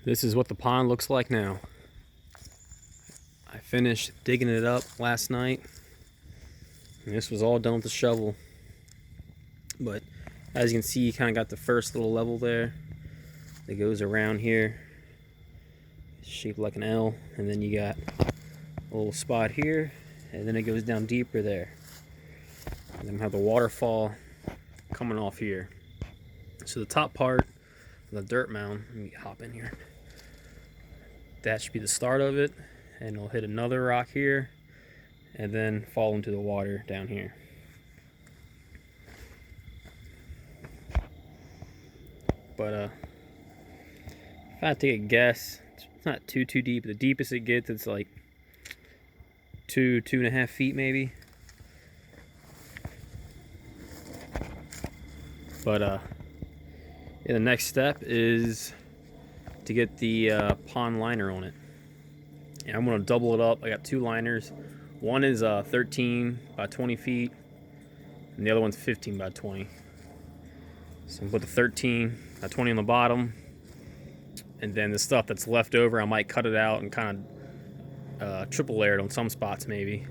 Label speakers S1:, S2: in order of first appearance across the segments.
S1: This is what the pond looks like now. I finished digging it up last night, and this was all done with the shovel. But as you can see, you kind of got the first little level there that goes around here. It's shaped like an L, and then you got a little spot here, and then it goes down deeper there. And then we have the waterfall coming off here. So the top part, the dirt mound, let me hop in here. That should be the start of it, and it'll hit another rock here, and then fall into the water down here. But if I had to take a guess, it's not too deep. The deepest it gets, it's like 2.5 feet maybe. But yeah, the next step is to get the pond liner on it. And I'm going to double it up. I got two liners. One is 13 by 20 feet, and the other one's 15 by 20. So I'm going to put the 13 by 20 on the bottom, and then the stuff that's left over, I might cut it out and kind of triple layer it on some spots maybe.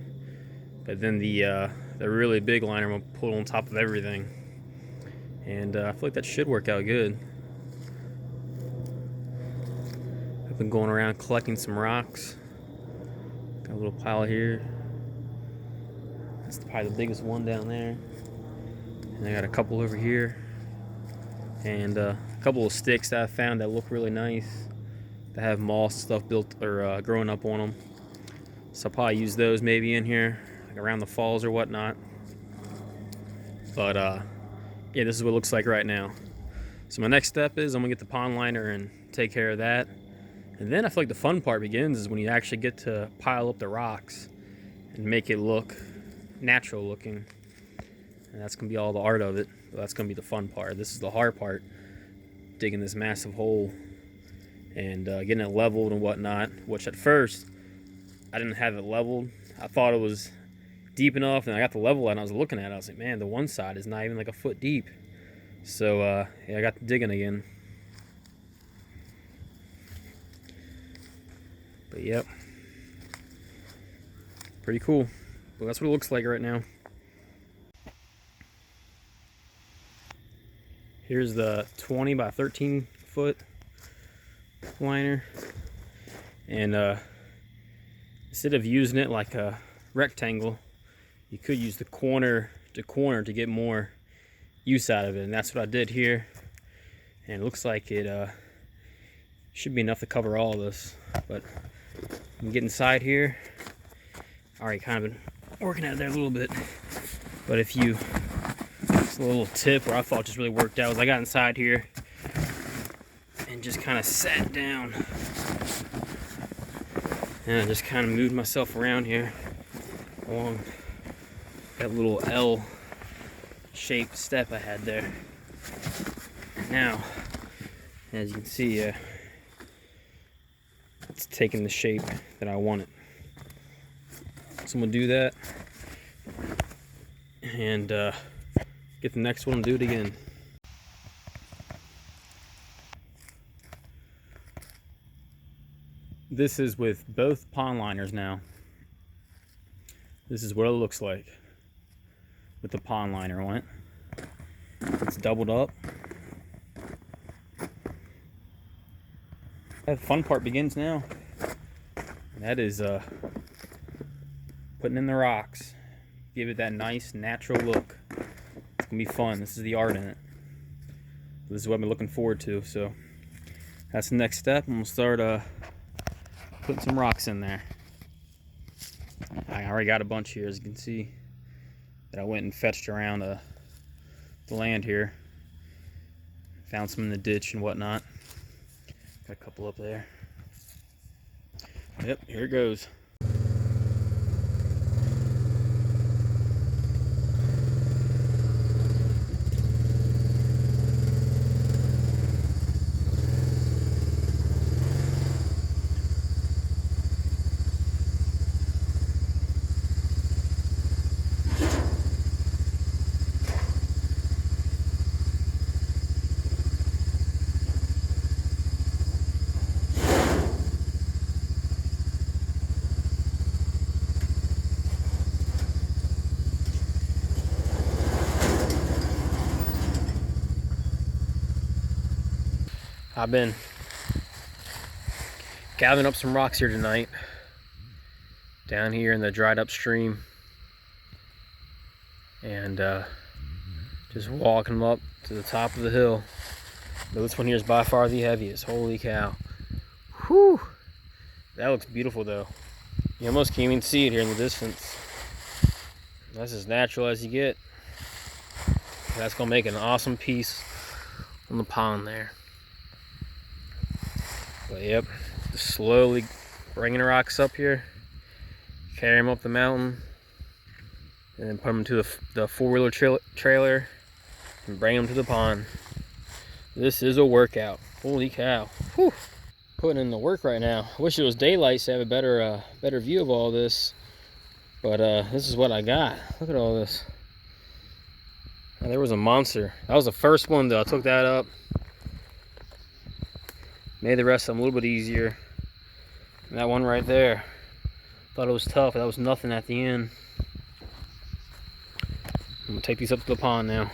S1: But then the really big liner I'm going to put on top of everything. And I feel like that should work out good. I've been going around collecting some rocks. Got a little pile here. That's probably the biggest one down there. And I got a couple over here. And a couple of sticks that I found that look really nice, that have moss stuff built or growing up on them. So I'll probably use those maybe in here, like around the falls or whatnot. But yeah, this is what it looks like right now. So my next step is I'm gonna get the pond liner and take care of that. And then I feel like the fun part begins is when you actually get to pile up the rocks and make it look natural looking. And that's gonna be all the art of it. That's gonna be the fun part. This is the hard part, digging this massive hole and getting it leveled and whatnot, which at first I didn't have it leveled. I thought it was deep enough, and I got the level and I was looking at it. I was like, man, the one side is not even like a foot deep. So yeah, I got to digging again. But yep, pretty cool. Well, that's what it looks like right now. Here's the 20 by 13 foot liner, and instead of using it like a rectangle, you could use the corner to corner to get more use out of it, and that's what I did here. And it looks like it should be enough to cover all of this. But you can get inside here. Already kind of been working at it there a little bit, but if you, it's a little tip where I thought just really worked out was I got inside here and just kind of sat down, and I just kind of moved myself around here along that little L shaped step I had there. And now, as you can see, it's taking the shape that I want it. So I'm gonna do that and get the next one and do it again. This is with both pond liners now. This is what it looks like with the pond liner on it. It's doubled up. The fun part begins now. That is putting in the rocks. Give it that nice natural look. It's gonna be fun. This is the art in it. This is what I've been looking forward to. So that's the next step. I'm gonna start putting some rocks in there. I already got a bunch here, as you can see, that I went and fetched around the land here. Found some in the ditch and whatnot. Got a couple up there. Yep, here it goes.
S2: I've been gathering up some rocks here tonight, down here in the dried up stream, and just walking them up to the top of the hill. But this one here is by far the heaviest. Holy cow. Whew. That looks beautiful though. You almost can't even see it here in the distance. That's as natural as you get. That's gonna make an awesome piece on the pond there. But yep, just slowly bringing the rocks up here, carry them up the mountain, and then put them to the four-wheeler trailer and bring them to the pond. This is a workout. Holy cow. Whew. Putting in the work right now. I wish it was daylight so I have a better view of all this. But this is what I got. Look at all this. Now, there was a monster. That was the first one though. I took that up. Made the rest of them a little bit easier. And that one right there. Thought it was tough, but that was nothing at the end. I'm gonna take these up to the pond now.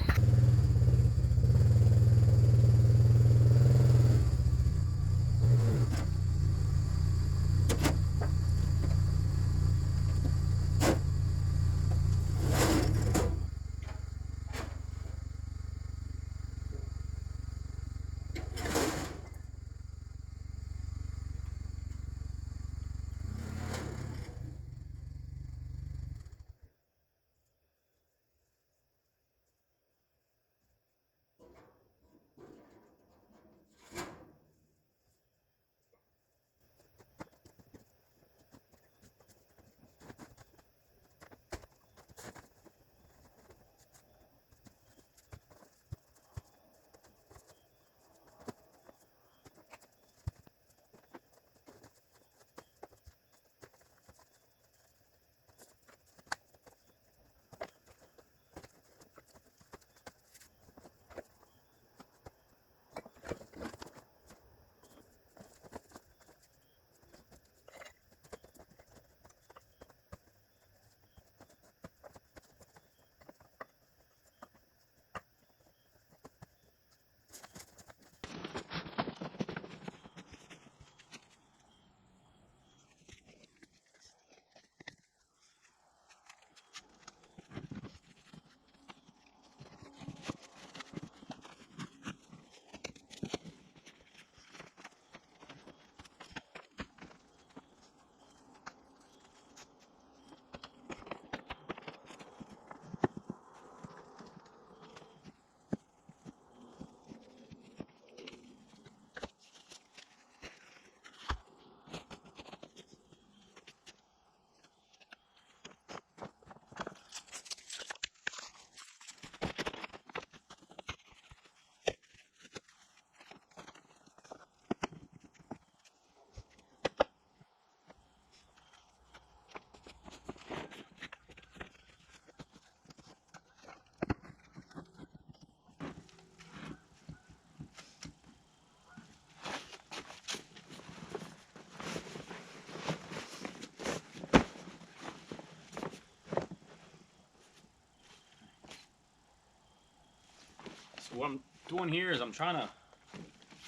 S2: So what I'm doing here is I'm trying to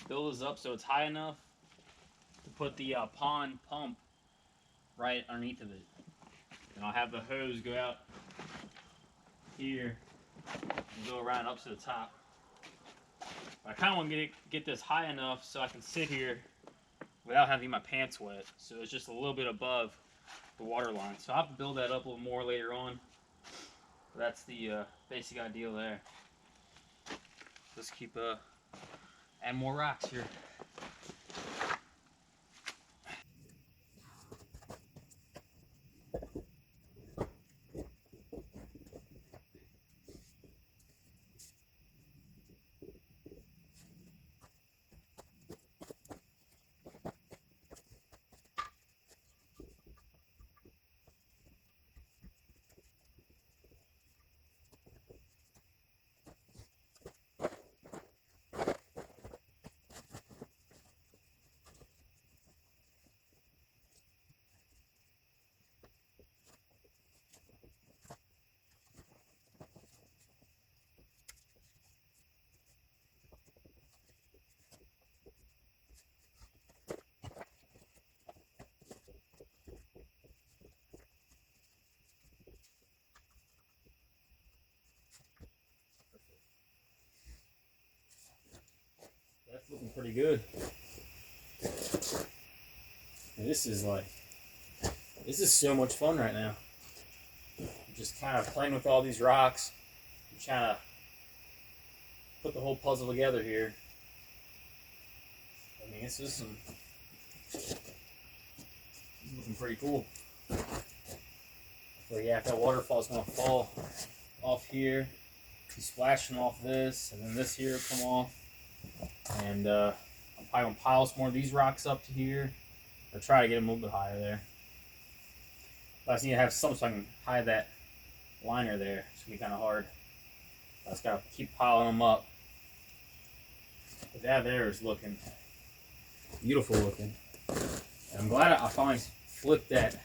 S2: build this up so it's high enough to put the pond pump right underneath of it. And I'll have the hose go out here and go around up to the top. But I kind of want to get this high enough so I can sit here without having my pants wet. So it's just a little bit above the water line. So I'll have to build that up a little more later on. But that's the basic idea there. Let's keep add more rocks here. looking pretty good. And this is so much fun right now. I'm just kind of playing with all these rocks. I'm trying to put the whole puzzle together here. I mean, this is looking pretty cool. So yeah, if that waterfall's gonna fall off here, be splashing off this, and then this here will come off. And I'm probably gonna pile some more of these rocks up to here, or try to get them a little bit higher there. But I just need to have something so I can hide that liner there. It's gonna be kind of hard. I just gotta keep piling them up. But that there is looking beautiful looking. And I'm glad I finally flipped that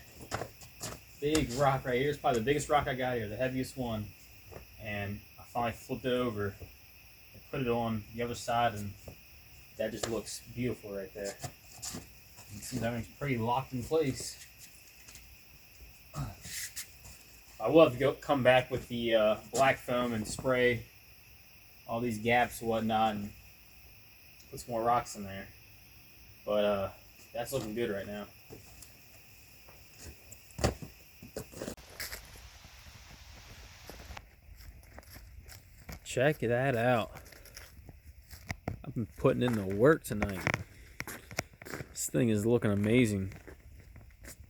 S2: big rock right here. It's probably the biggest rock I got here, the heaviest one. And I finally flipped it over and put it on the other side, and that just looks beautiful right there. It seems everything's pretty locked in place. I will have to come back with the black foam and spray all these gaps and whatnot and put some more rocks in there. But that's looking good right now.
S1: Check that out. I've been putting in the work tonight. This thing is looking amazing.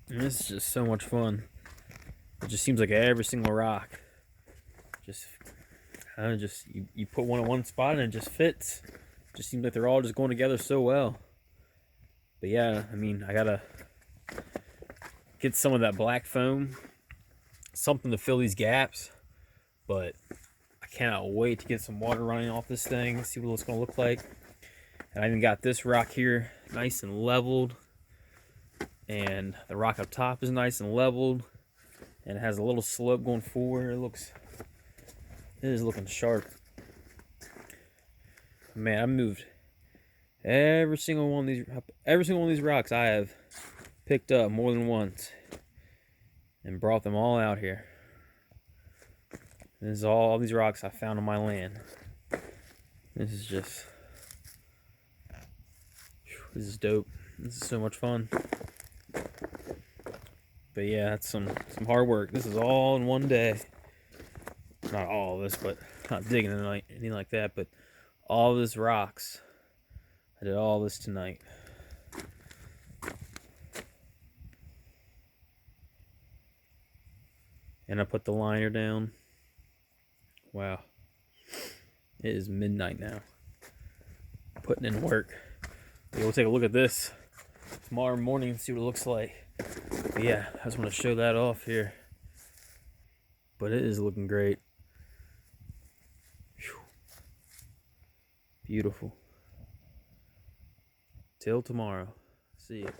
S1: And this is just so much fun. It just seems like every single rock. You put one in one spot and it just fits. It just seems like they're all just going together so well. But yeah, I mean, I gotta get some of that black foam, something to fill these gaps. But I cannot wait to get some water running off this thing, see what it's gonna look like. And I even got this rock here nice and leveled, and the rock up top is nice and leveled, and it has a little slope going forward. It is looking sharp. Man, I moved every single one of these rocks I have picked up more than once and brought them all out here. This is all these rocks I found on my land. This is dope. This is so much fun. But yeah, that's some hard work. This is all in one day. Not all of this, but not digging anything like that, but all of this rocks. I did all this tonight. And I put the liner down. Wow. It is midnight now. Putting in work. We'll take a look at this tomorrow morning and see what it looks like. But yeah, I just want to show that off here. But it is looking great. Whew. Beautiful. Till tomorrow. See ya.